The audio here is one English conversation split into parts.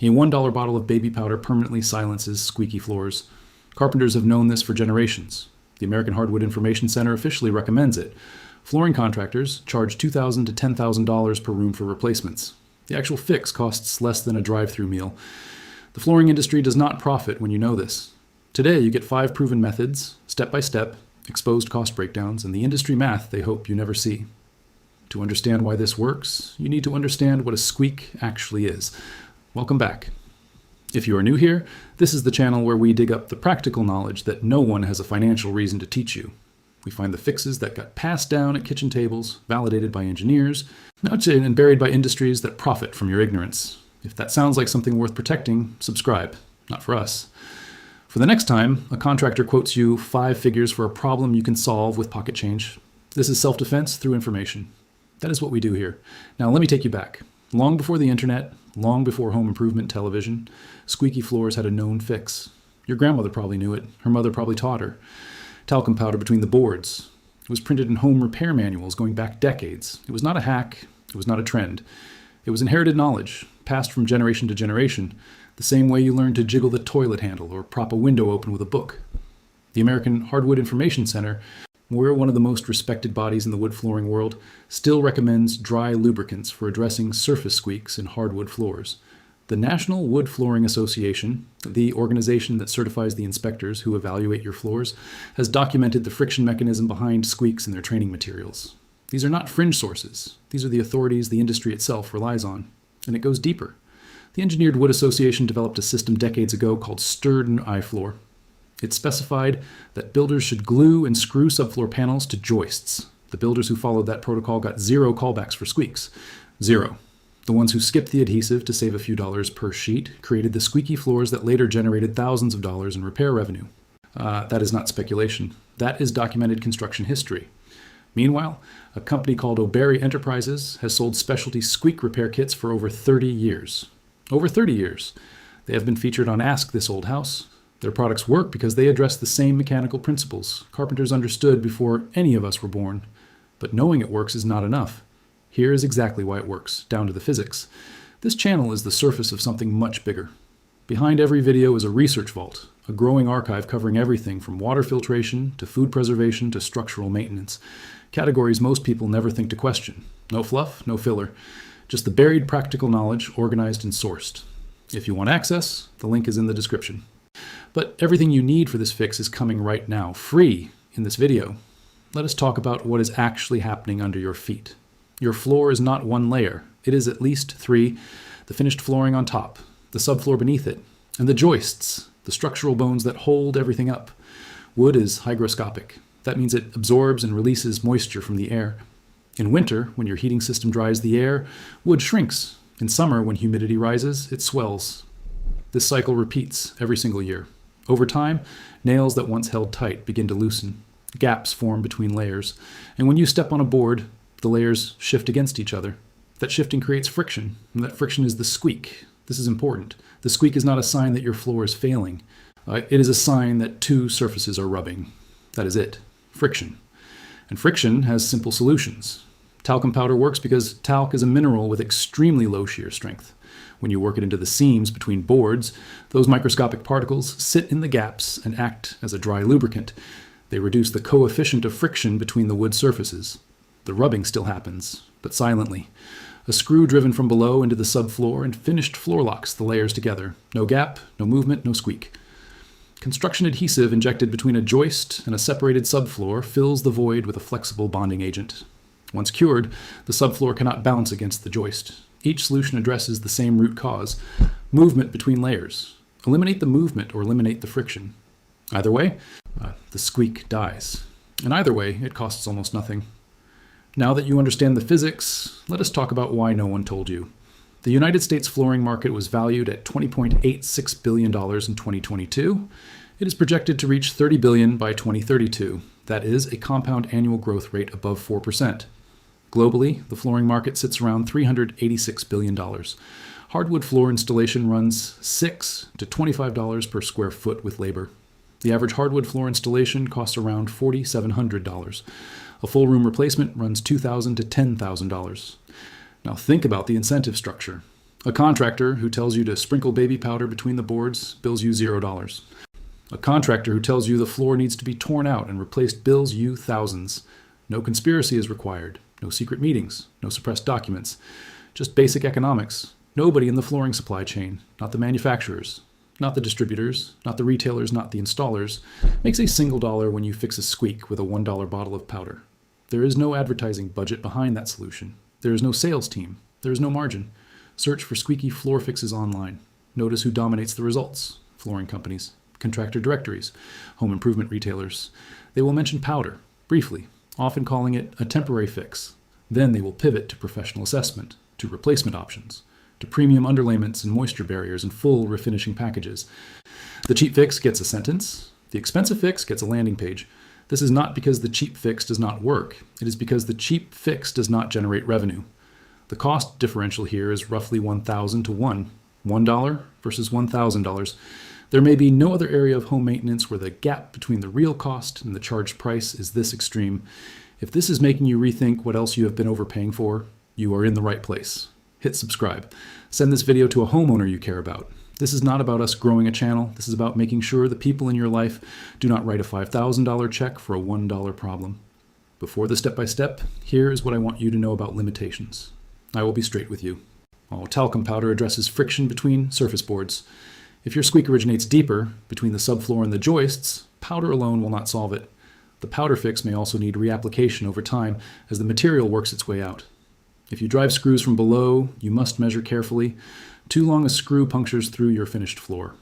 A $1 bottle of baby powder permanently silences squeaky floors. Carpenters have known this for generations. The American Hardwood Information Center officially recommends it. Flooring contractors charge $2,000 to $10,000 per room for replacements. The actual fix costs less than a drive-through meal. The flooring industry does not profit when you know this. Today, you get 5 proven methods, step-by-step, exposed cost breakdowns, and the industry math they hope you never see. To understand why this works, you need to understand what a squeak actually is. Welcome back. If you are new here, this is the channel where we dig up the practical knowledge that no one has a financial reason to teach you. We find the fixes that got passed down at kitchen tables, validated by engineers, and buried by industries that profit from your ignorance. If that sounds like something worth protecting, subscribe. Not for us. For the next time, a contractor quotes you 5 figures for a problem you can solve with pocket change. This is self-defense through information. That is what we do here. Now let me take you back. Long before the internet, long before home improvement television, squeaky floors had a known fix. Your grandmother probably knew it. Her mother probably taught her. Talcum powder between the boards. It was printed in home repair manuals going back decades. It was not a hack. It was not a trend. It was inherited knowledge, passed from generation to generation, the same way you learn to jiggle the toilet handle or prop a window open with a book. The American Hardwood Information Center, we're one of the most respected bodies in the wood flooring world, still recommends dry lubricants for addressing surface squeaks in hardwood floors. The National Wood Flooring Association, the organization that certifies the inspectors who evaluate your floors, has documented the friction mechanism behind squeaks in their training materials. These are not fringe sources. These are the authorities the industry itself relies on. And it goes deeper. The Engineered Wood Association developed a system decades ago called stirred and eye floor. It specified that builders should glue and screw subfloor panels to joists. The builders who followed that protocol got 0 callbacks for squeaks. 0. The ones who skipped the adhesive to save a few dollars per sheet created the squeaky floors that later generated thousands of dollars in repair revenue. That is not speculation. That is documented construction history. Meanwhile, a company called O'Berry Enterprises has sold specialty squeak repair kits for over 30 years. Over 30 years. They have been featured on Ask This Old House. Their products work because they address the same mechanical principles carpenters understood before any of us were born. But knowing it works is not enough. Here is exactly why it works, down to the physics. This channel is the surface of something much bigger. Behind every video is a research vault, a growing archive covering everything from water filtration to food preservation to structural maintenance. Categories most people never think to question. No fluff, no filler. Just the buried practical knowledge organized and sourced. If you want access, the link is in the description. But everything you need for this fix is coming right now, free, in this video. Let us talk about what is actually happening under your feet. Your floor is not 1 layer. It is at least 3, the finished flooring on top, the subfloor beneath it, and the joists, the structural bones that hold everything up. Wood is hygroscopic. That means it absorbs and releases moisture from the air. In winter, when your heating system dries the air, wood shrinks. In summer, when humidity rises, it swells. This cycle repeats every single year. Over time, nails that once held tight begin to loosen. Gaps form between layers. And when you step on a board, the layers shift against each other. That shifting creates friction, and that friction is the squeak. This is important. The squeak is not a sign that your floor is failing. It is a sign that 2 surfaces are rubbing. That is it. Friction. And friction has simple solutions. Talcum powder works because talc is a mineral with extremely low shear strength. When you work it into the seams between boards, those microscopic particles sit in the gaps and act as a dry lubricant. They reduce the coefficient of friction between the wood surfaces. The rubbing still happens, but silently. A screw driven from below into the subfloor and finished floor locks the layers together. No gap, no movement, no squeak. Construction adhesive injected between a joist and a separated subfloor fills the void with a flexible bonding agent. Once cured, the subfloor cannot bounce against the joist. Each solution addresses the same root cause, movement between layers. Eliminate the movement or eliminate the friction. Either way, the squeak dies. And either way, it costs almost nothing. Now that you understand the physics, let us talk about why no one told you. The United States flooring market was valued at $20.86 billion in 2022. It is projected to reach $30 billion by 2032. That is a compound annual growth rate above 4%. Globally, the flooring market sits around $386 billion. Hardwood floor installation runs $6 to $25 per square foot with labor. The average hardwood floor installation costs around $4,700. A full room replacement runs $2,000 to $10,000. Now think about the incentive structure. A contractor who tells you to sprinkle baby powder between the boards bills you $0. A contractor who tells you the floor needs to be torn out and replaced bills you thousands. No conspiracy is required. No secret meetings. No suppressed documents. Just basic economics. Nobody in the flooring supply chain, not the manufacturers, not the distributors, not the retailers, not the installers, makes a single dollar when you fix a squeak with a $1 bottle of powder. There is no advertising budget behind that solution. There is no sales team. There is no margin. Search for squeaky floor fixes online. Notice who dominates the results. Flooring companies, contractor directories, home improvement retailers. They will mention powder, briefly, often calling it a temporary fix. Then they will pivot to professional assessment, to replacement options, to premium underlayments and moisture barriers and full refinishing packages. The cheap fix gets a sentence. The expensive fix gets a landing page. This is not because the cheap fix does not work. It is because the cheap fix does not generate revenue. The cost differential here is roughly 1,000 to 1. $1 versus $1,000. There may be no other area of home maintenance where the gap between the real cost and the charged price is this extreme. If this is making you rethink what else you have been overpaying for, you are in the right place. Hit subscribe. Send this video to a homeowner you care about. This is not about us growing a channel. This is about making sure the people in your life do not write a $5,000 check for a $1 problem. Before the step-by-step, here is what I want you to know about limitations. I will be straight with you. All talcum powder addresses friction between surface boards. If your squeak originates deeper, between the subfloor and the joists, powder alone will not solve it. The powder fix may also need reapplication over time as the material works its way out. If you drive screws from below, you must measure carefully. Too long a screw punctures through your finished floor.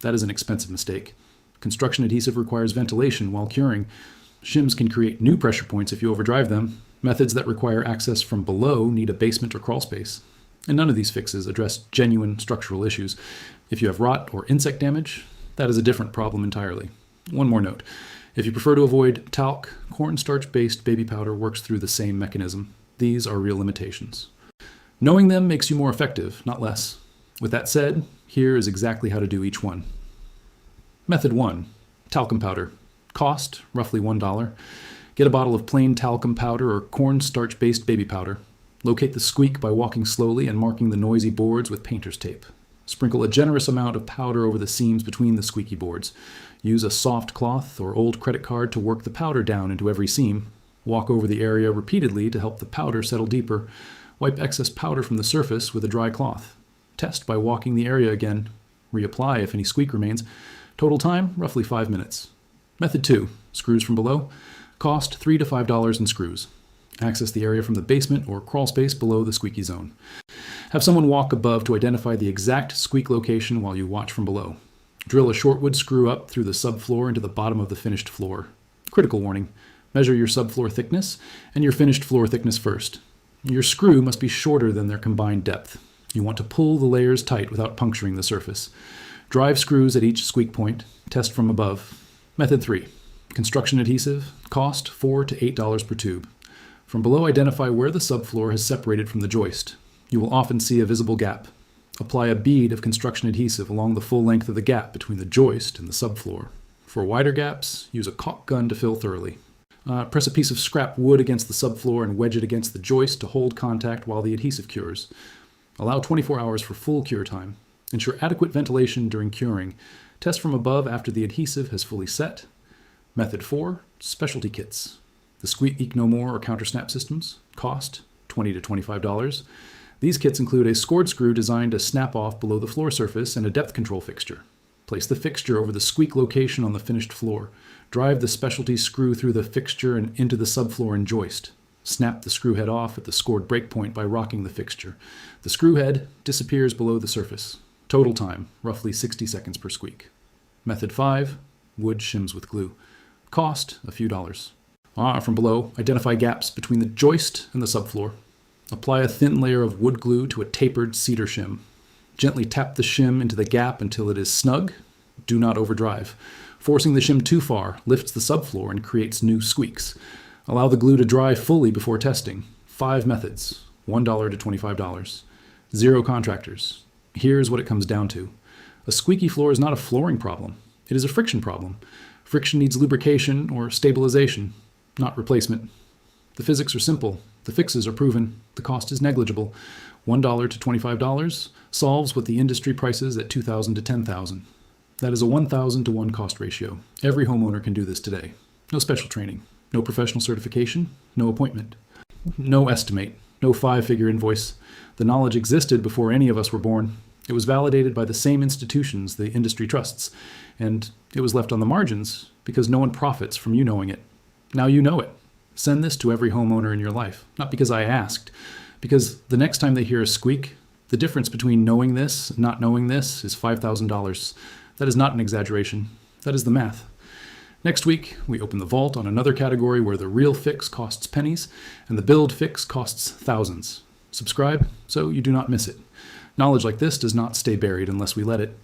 That is an expensive mistake. Construction adhesive requires ventilation while curing. Shims can create new pressure points if you overdrive them. Methods that require access from below need a basement or crawl space. And none of these fixes address genuine structural issues. If you have rot or insect damage, that is a different problem entirely. One more note. If you prefer to avoid talc, cornstarch-based baby powder works through the same mechanism. These are real limitations. Knowing them makes you more effective, not less. With that said, here is exactly how to do each one. Method 1. Talcum powder. Cost, roughly $1. Get a bottle of plain talcum powder or cornstarch-based baby powder. Locate the squeak by walking slowly and marking the noisy boards with painter's tape. Sprinkle a generous amount of powder over the seams between the squeaky boards. Use a soft cloth or old credit card to work the powder down into every seam. Walk over the area repeatedly to help the powder settle deeper. Wipe excess powder from the surface with a dry cloth. Test by walking the area again. Reapply if any squeak remains. Total time, roughly 5 minutes. Method 2. Screws from below. Cost $3 to $5 in screws. Access the area from the basement or crawl space below the squeaky zone. Have someone walk above to identify the exact squeak location while you watch from below. Drill a shortwood screw up through the subfloor into the bottom of the finished floor. Critical warning. Measure your subfloor thickness and your finished floor thickness first. Your screw must be shorter than their combined depth. You want to pull the layers tight without puncturing the surface. Drive screws at each squeak point. Test from above. Method 3. Construction adhesive. Cost $4 to $8 per tube. From below, identify where the subfloor has separated from the joist. You will often see a visible gap. Apply a bead of construction adhesive along the full length of the gap between the joist and the subfloor. For wider gaps, use a caulk gun to fill thoroughly. Press a piece of scrap wood against the subfloor and wedge it against the joist to hold contact while the adhesive cures. Allow 24 hours for full cure time. Ensure adequate ventilation during curing. Test from above after the adhesive has fully set. Method 4. Specialty kits. The Squeak No More or counter snap systems. Cost $20 to $25. These kits include a scored screw designed to snap off below the floor surface and a depth control fixture. Place the fixture over the squeak location on the finished floor. Drive the specialty screw through the fixture and into the subfloor and joist. Snap the screw head off at the scored breakpoint by rocking the fixture. The screw head disappears below the surface. Total time, roughly 60 seconds per squeak. Method 5. Wood shims with glue. Cost a few dollars. From below, identify gaps between the joist and the subfloor. Apply a thin layer of wood glue to a tapered cedar shim. Gently tap the shim into the gap until it is snug. Do not overdrive. Forcing the shim too far lifts the subfloor and creates new squeaks. Allow the glue to dry fully before testing. 5 methods, $1 to $25. 0 contractors. Here's what it comes down to. A squeaky floor is not a flooring problem. It is a friction problem. Friction needs lubrication or stabilization, not replacement. The physics are simple. The fixes are proven. The cost is negligible. $1 to $25 solves what the industry prices at $2,000 to $10,000. That is a 1,000 to 1 cost ratio. Every homeowner can do this today. No special training, no professional certification, no appointment, no estimate, no 5-figure invoice. The knowledge existed before any of us were born. It was validated by the same institutions the industry trusts, and it was left on the margins because no one profits from you knowing it. Now you know it. Send this to every homeowner in your life, not because I asked, because the next time they hear a squeak, the difference between knowing this and not knowing this is $5,000. That is not an exaggeration. That is the math. Next week, we open the vault on another category where the real fix costs pennies and the build fix costs thousands. Subscribe so you do not miss it. Knowledge like this does not stay buried unless we let it.